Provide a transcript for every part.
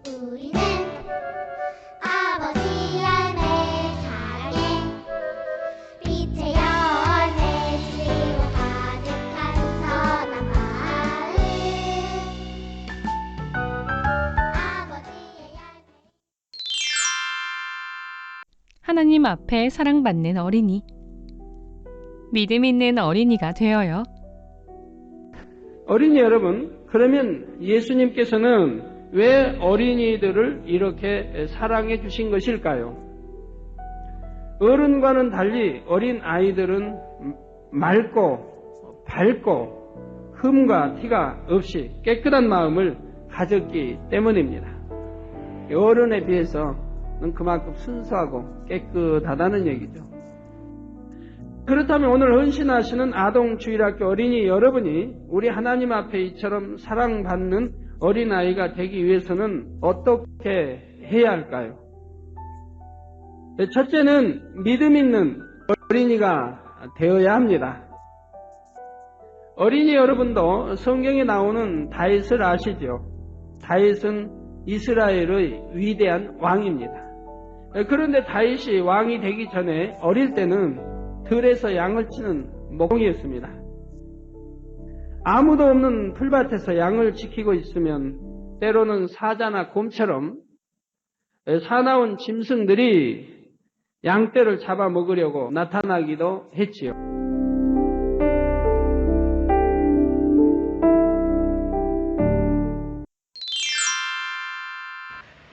우리는 아버지 열매 사랑해 빛의 열매 진리로 가득한 선한 마을 아버지의 열매. 하나님 앞에 사랑받는 어린이. 믿음 있는 어린이가 되어요. 어린이 여러분, 그러면 예수님께서는 왜 어린이들을 이렇게 사랑해 주신 것일까요? 어른과는 달리 어린 아이들은 맑고 밝고 흠과 티가 없이 깨끗한 마음을 가졌기 때문입니다. 어른에 비해서는 그만큼 순수하고 깨끗하다는 얘기죠. 그렇다면 오늘 헌신하시는 아동주일학교 어린이 여러분이 우리 하나님 앞에 이처럼 사랑받는 어린아이가 되기 위해서는 어떻게 해야 할까요? 첫째는 믿음 있는 어린이가 되어야 합니다. 어린이 여러분도 성경에 나오는 다윗을 아시죠? 다윗은 이스라엘의 위대한 왕입니다. 그런데 다윗이 왕이 되기 전에 어릴 때는 들에서 양을 치는 목동이었습니다. 아무도 없는 풀밭에서 양을 지키고 있으면 때로는 사자나 곰처럼 사나운 짐승들이 양떼를 잡아먹으려고 나타나기도 했지요.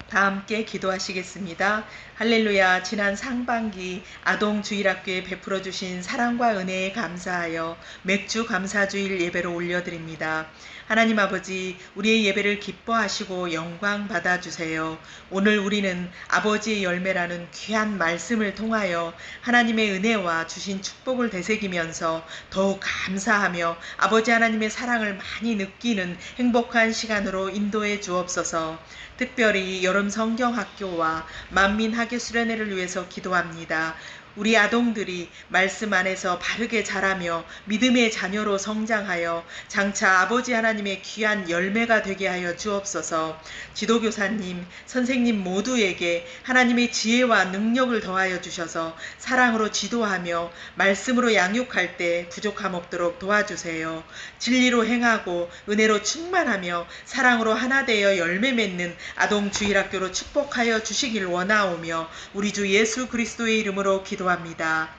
다 함께 기도하시겠습니다. 할렐루야. 지난 상반기 아동주일학교에 베풀어 주신 사랑과 은혜에 감사하여 맥주 감사주일 예배로 올려드립니다. 하나님 아버지, 우리의 예배를 기뻐하시고 영광 받아주세요. 오늘 우리는 아버지의 열매라는 귀한 말씀을 통하여 하나님의 은혜와 주신 축복을 되새기면서 더욱 감사하며 아버지 하나님의 사랑을 많이 느끼는 행복한 시간으로 인도해 주옵소서. 특별히 여름 성경학교와 만민학예 수련회를 위해서 기도합니다. 우리 아동들이 말씀 안에서 바르게 자라며 믿음의 자녀로 성장하여 장차 아버지 하나님의 귀한 열매가 되게 하여 주옵소서. 지도교사님, 선생님 모두에게 하나님의 지혜와 능력을 더하여 주셔서 사랑으로 지도하며 말씀으로 양육할 때 부족함 없도록 도와주세요. 진리로 행하고 은혜로 충만하며 사랑으로 하나 되어 열매 맺는 아동주일학교로 축복하여 주시길 원하오며 우리 주 예수 그리스도의 이름으로 기도합니다.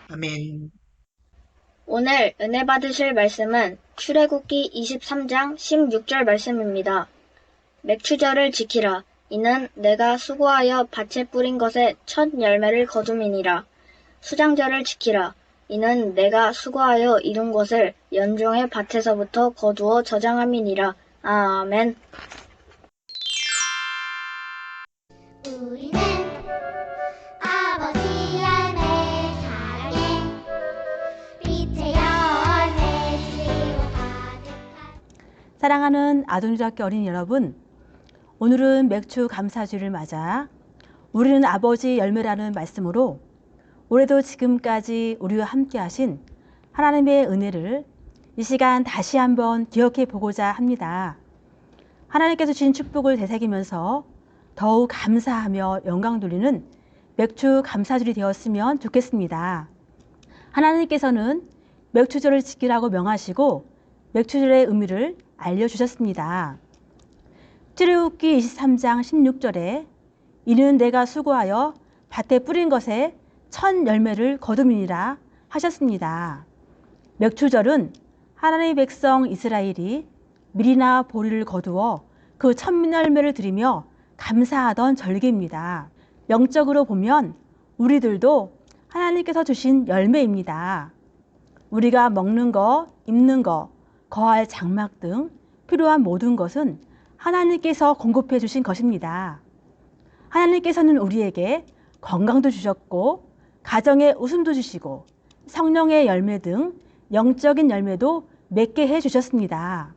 아멘. 오늘 은혜 받으실 말씀은 출애굽기 23장 16절 말씀입니다. 맥추절을 지키라. 이는 내가 수고하여 밭에 뿌린 것의 첫 열매를 거둠이니라. 수장절을 지키라. 이는 내가 수고하여 이룬 것을 연종의 밭에서부터 거두어 저장함이니라. 아멘. 우리는 아버지 열매 사랑해 빛의 열매 진리로 가득한. 사랑하는 아동주일학교 어린이 여러분, 오늘은 맥주 감사주일을 맞아 우리는 아버지 열매라는 말씀으로 올해도 지금까지 우리와 함께 하신 하나님의 은혜를 이 시간 다시 한번 기억해 보고자 합니다. 하나님께서 주신 축복을 되새기면서 더욱 감사하며 영광 돌리는 맥주 감사주일이 되었으면 좋겠습니다. 하나님께서는 맥주절을 지키라고 명하시고 맥주절의 의미를 알려주셨습니다. 출애굽기 23장 16절에 이는 내가 수고하여 밭에 뿌린 것에 첫 열매를 거둠이니라 하셨습니다. 맥주절은 하나님의 백성 이스라엘이 밀이나 보리를 거두어 그 첫 열매를 드리며 감사하던 절기입니다. 영적으로 보면 우리들도 하나님께서 주신 열매입니다. 우리가 먹는 것, 입는 것, 거할 장막 등 필요한 모든 것은 하나님께서 공급해 주신 것입니다. 하나님께서는 우리에게 건강도 주셨고 가정의 웃음도 주시고 성령의 열매 등 영적인 열매도 맺게 해 주셨습니다.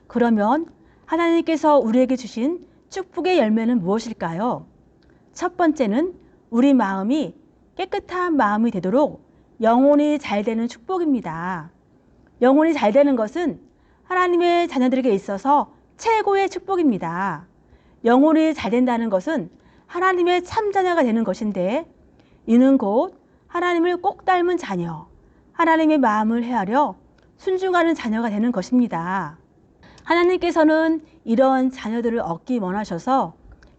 그러면 하나님께서 우리에게 주신 축복의 열매는 무엇일까요? 첫 번째는 우리 마음이 깨끗한 마음이 되도록 영혼이 잘 되는 축복입니다. 영혼이 잘 되는 것은 하나님의 자녀들에게 있어서 최고의 축복입니다. 영혼이 잘 된다는 것은 하나님의 참 자녀가 되는 것인데, 이는 곧 하나님을 꼭 닮은 자녀, 하나님의 마음을 헤아려 순종하는 자녀가 되는 것입니다. 하나님께서는 이런 자녀들을 얻기 원하셔서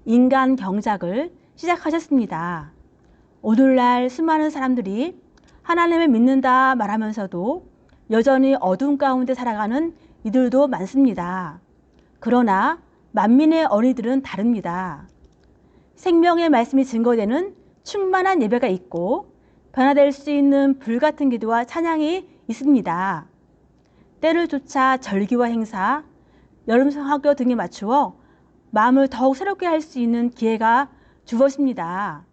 인간 경작을 시작하셨습니다. 오늘날 수많은 사람들이 하나님을 믿는다 말하면서도 여전히 어둠 가운데 살아가는 이들도 많습니다. 그러나 만민의 어린이들은 다릅니다. 생명의 말씀이 증거되는 충만한 예배가 있고 변화될 수 있는 불같은 기도와 찬양이 있습니다. 때를 쫓아 절기와 행사, 여름성학교 등에 맞추어 마음을 더욱 새롭게 할 수 있는 기회가 주어집니다.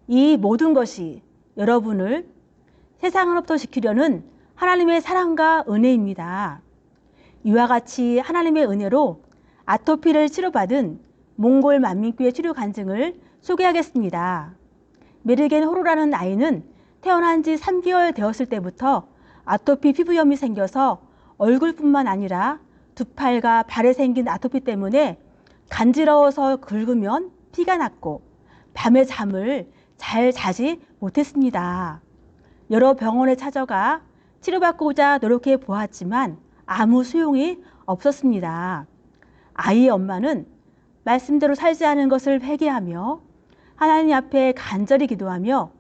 이 모든 것이 여러분을 세상으로부터 지키려는 하나님의 사랑과 은혜입니다. 이와 같이 하나님의 은혜로 아토피를 치료받은 몽골 만민교회 치료 간증을 소개하겠습니다. 메르겐 호로라는 아이는 태어난 지 3개월 되었을 때부터 아토피 피부염이 생겨서 얼굴뿐만 아니라 두 팔과 발에 생긴 아토피 때문에 간지러워서 긁으면 피가 났고 밤에 잠을 잘 자지 못했습니다. 여러 병원에 찾아가 치료받고자 노력해 보았지만 아무 소용이 없었습니다. 아이의 엄마는 말씀대로 살지 않은 것을 회개하며 하나님 앞에 간절히 기도하며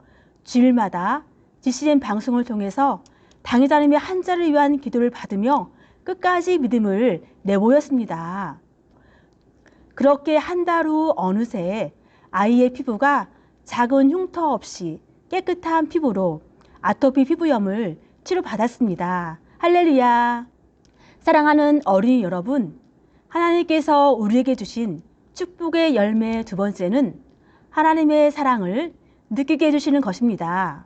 주일마다 GCN 방송을 통해서 당의자님의 한자를 위한 기도를 받으며 끝까지 믿음을 내보였습니다. 그렇게 한 달 후 어느새 아이의 피부가 작은 흉터 없이 깨끗한 피부로 아토피 피부염을 치료받았습니다. 할렐루야! 사랑하는 어린이 여러분, 하나님께서 우리에게 주신 축복의 열매 두 번째는 하나님의 사랑을 느끼게 해주시는 것입니다.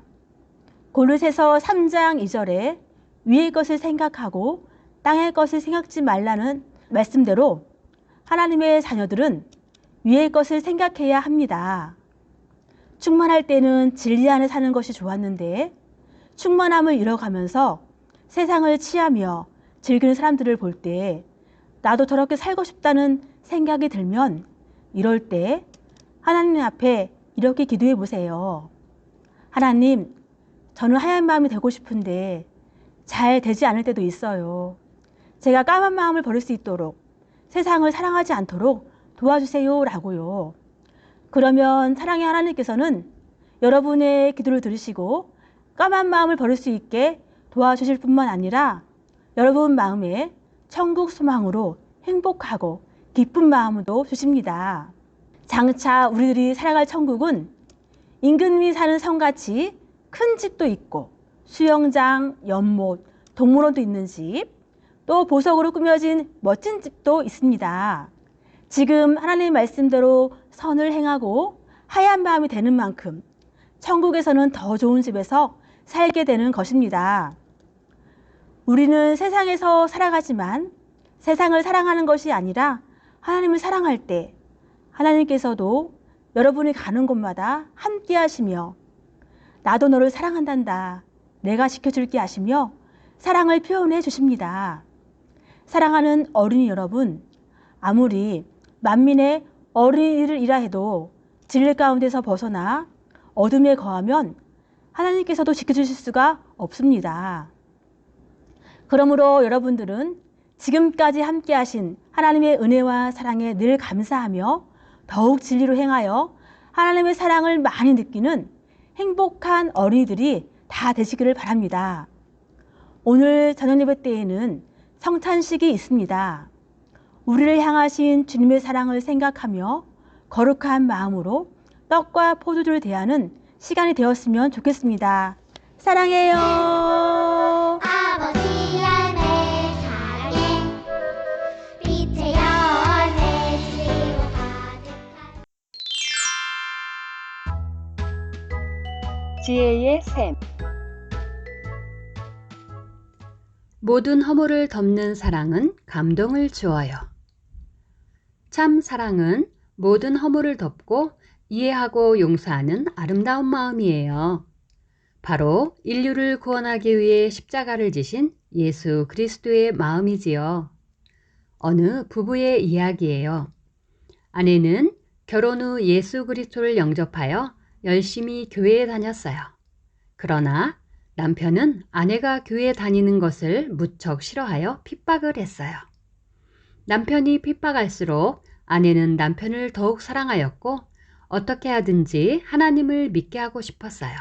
골로새서 3장 2절에 위의 것을 생각하고 땅의 것을 생각지 말라는 말씀대로 하나님의 자녀들은 위의 것을 생각해야 합니다. 충만할 때는 진리 안에 사는 것이 좋았는데 충만함을 잃어가면서 세상을 취하며 즐기는 사람들을 볼 때 나도 저렇게 살고 싶다는 생각이 들면 이럴 때 하나님 앞에 이렇게 기도해 보세요. 하나님, 저는 하얀 마음이 되고 싶은데 잘 되지 않을 때도 있어요. 제가 까만 마음을 버릴 수 있도록 세상을 사랑하지 않도록 도와주세요 라고요. 그러면 사랑의 하나님께서는 여러분의 기도를 들으시고 까만 마음을 버릴 수 있게 도와주실 뿐만 아니라 여러분 마음에 천국 소망으로 행복하고 기쁜 마음도 주십니다. 장차 우리들이 살아갈 천국은 임금님이 사는 성같이 큰 집도 있고 수영장, 연못, 동물원도 있는 집, 또 보석으로 꾸며진 멋진 집도 있습니다. 지금 하나님의 말씀대로 선을 행하고 하얀 마음이 되는 만큼 천국에서는 더 좋은 집에서 살게 되는 것입니다. 우리는 세상에서 살아가지만 세상을 사랑하는 것이 아니라 하나님을 사랑할 때 하나님께서도 여러분이 가는 곳마다 함께 하시며 나도 너를 사랑한단다. 내가 지켜줄게 하시며 사랑을 표현해 주십니다. 사랑하는 어린이 여러분, 아무리 만민의 어린이들이라 해도 진리 가운데서 벗어나 어둠에 거하면 하나님께서도 지켜주실 수가 없습니다. 그러므로 여러분들은 지금까지 함께 하신 하나님의 은혜와 사랑에 늘 감사하며 더욱 진리로 행하여 하나님의 사랑을 많이 느끼는 행복한 어린이들이 다 되시기를 바랍니다. 오늘 저녁 예배 때에는 성찬식이 있습니다. 우리를 향하신 주님의 사랑을 생각하며 거룩한 마음으로 떡과 포도주를 대하는 시간이 되었으면 좋겠습니다. 사랑해요. 아버지 열매 사랑해 빛의 열매 진리로 가득한 지혜의 샘. 모든 허물을 덮는 사랑은 감동을 주어요. 참 사랑은 모든 허물을 덮고 이해하고 용서하는 아름다운 마음이에요. 바로 인류를 구원하기 위해 십자가를 지신 예수 그리스도의 마음이지요. 어느 부부의 이야기예요. 아내는 결혼 후 예수 그리스도를 영접하여 열심히 교회에 다녔어요. 그러나 남편은 아내가 교회에 다니는 것을 무척 싫어하여 핍박을 했어요. 남편이 핍박할수록 아내는 남편을 더욱 사랑하였고 어떻게 하든지 하나님을 믿게 하고 싶었어요.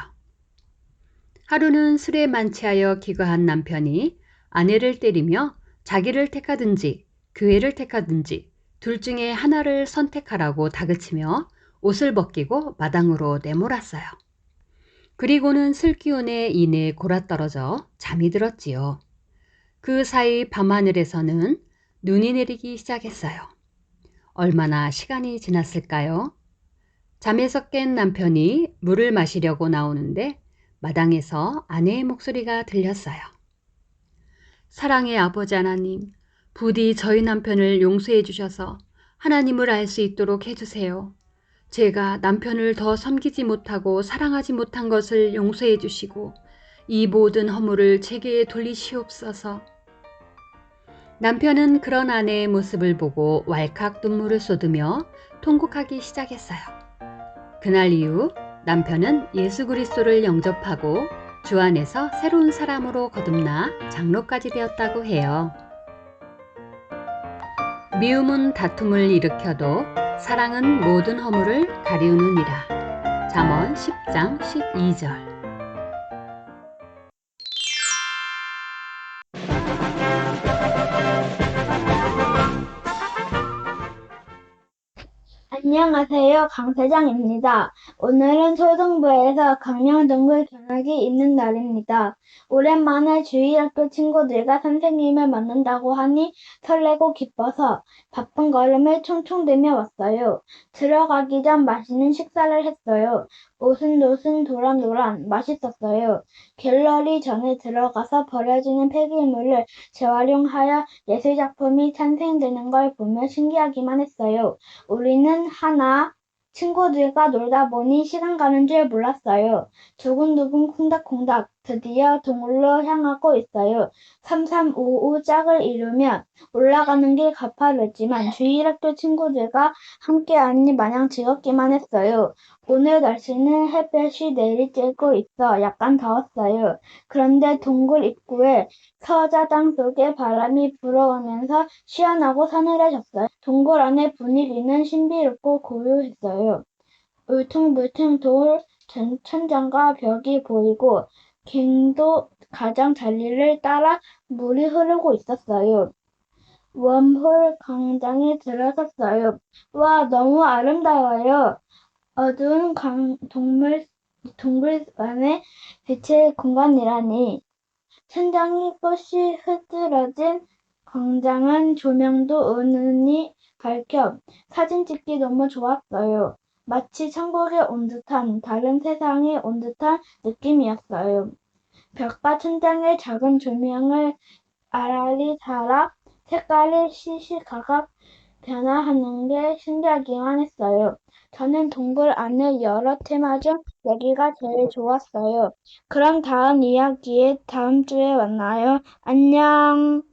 하루는 술에 만취하여 기거한 남편이 아내를 때리며 자기를 택하든지 교회를 택하든지 둘 중에 하나를 선택하라고 다그치며 옷을 벗기고 마당으로 내몰았어요. 그리고는 술기운에 인해 골아떨어져 잠이 들었지요. 그 사이 밤하늘에서는 눈이 내리기 시작했어요. 얼마나 시간이 지났을까요? 잠에서 깬 남편이 물을 마시려고 나오는데 마당에서 아내의 목소리가 들렸어요. 사랑의 아버지 하나님, 부디 저희 남편을 용서해 주셔서 하나님을 알 수 있도록 해주세요. 제가 남편을 더 섬기지 못하고 사랑하지 못한 것을 용서해 주시고 이 모든 허물을 제게 돌리시옵소서. 남편은 그런 아내의 모습을 보고 왈칵 눈물을 쏟으며 통곡하기 시작했어요. 그날 이후 남편은 예수 그리스도를 영접하고 주 안에서 새로운 사람으로 거듭나 장로까지 되었다고 해요. 미움은 다툼을 일으켜도 사랑은 모든 허물을 가리우느니라. 잠언 10장 12절. 안녕하세요. 강사장입니다. 오늘은 초등부에서 강령동굴 견학이 있는 날입니다. 오랜만에 주일학교 친구들과 선생님을 만난다고 하니 설레고 기뻐서 바쁜 걸음을 총총대며 왔어요. 들어가기 전 맛있는 식사를 했어요. 오순도순 도란도란 맛있었어요. 갤러리 전에 들어가서 버려지는 폐기물을 재활용하여 예술작품이 탄생되는 걸 보며 신기하기만 했어요. 우리는 하나 친구들과 놀다 보니 시간 가는 줄 몰랐어요. 두근두근 콩닥콩닥 드디어 동굴로 향하고 있어요. 3355 짝을 이루면 올라가는 길 가파르지만 주일학교 친구들과 함께하니 마냥 즐겁기만 했어요. 오늘 날씨는 햇볕이 내리쬐고 있어 약간 더웠어요. 그런데 동굴 입구에 서자당 속에 바람이 불어오면서 시원하고 서늘해졌어요. 동굴 안의 분위기는 신비롭고 고요했어요. 울퉁불퉁 돌 천장과 벽이 보이고 갱도 가장자리를 따라 물이 흐르고 있었어요. 웜홀 광장에 들어섰어요. 와, 너무 아름다워요. 어두운 동굴 안에 빛의 공간이라니. 천장이 꽃이 흐드러진 광장은 조명도 은은히 밝혀 사진 찍기 너무 좋았어요. 마치 천국에 온 듯한 다른 세상에 온 듯한 느낌이었어요. 벽과 천장의 작은 조명을 알알이 달아 색깔이 시시각각 변화하는 게 신기하기만 했어요. 저는 동굴 안의 여러 테마 중 여기가 제일 좋았어요. 그럼 다음 이야기에 다음 주에 만나요. 안녕.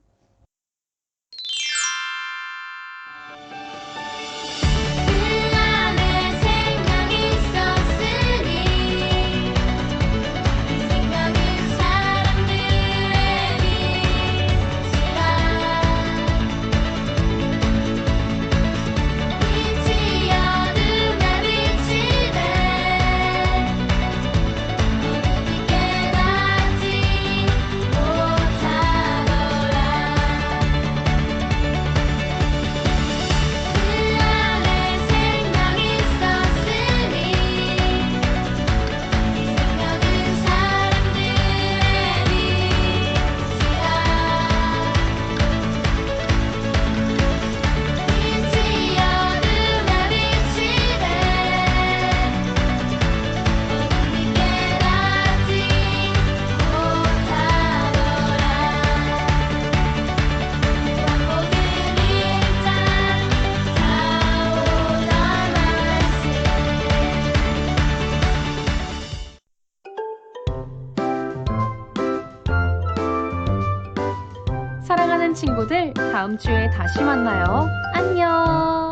그 안에 생명이 있었으니 생명은 사람들의 빛이라 빛이 어둠에 비치되 어둠이 깨닫지 못하더라. 그 안에 생명이 있었으니 생명은 사람들의 빛이라 빛이 어둠에 비치되 어둠이 깨닫지 못하더라. 모든 일장 사오던 말씀. 사랑하는 친구들, 다음 주에 다시 만나요. 안녕!